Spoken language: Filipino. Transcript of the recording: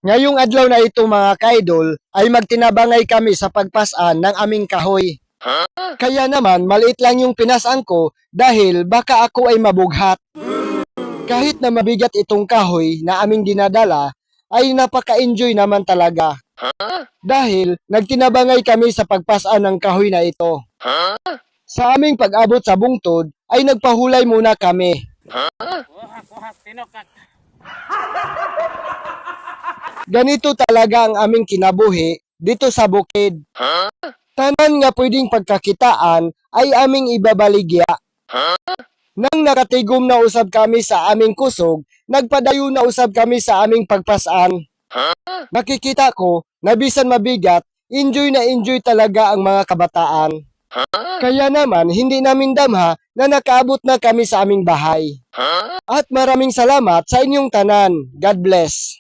Ngayong adlaw na ito mga kaidol ay magtinabangay kami sa pagpasan ng aming kahoy. Kaya naman maliit lang yung pinasaan ko dahil baka ako ay mabughat. Kahit na mabigat itong kahoy na aming dinadala ay napaka-enjoy naman talaga. Dahil nagtinabangay kami sa pagpasan ng kahoy na ito. Sa aming pag-abot sa bungtod ay nagpahulay muna kami. Ganito talaga ang aming kinabuhi dito sa bukid. Tanan nga pwedeng pagkakitaan ay aming ibabaligya. Nang nakatigom na usab kami sa aming kusog, nagpadayo na usab kami sa aming pagpasan. Nakikita ko na bisan mabigat, enjoy na enjoy talaga ang mga kabataan. Kaya naman hindi namin damha na nakaabot na kami sa aming bahay. At maraming salamat sa inyong tanan. God bless.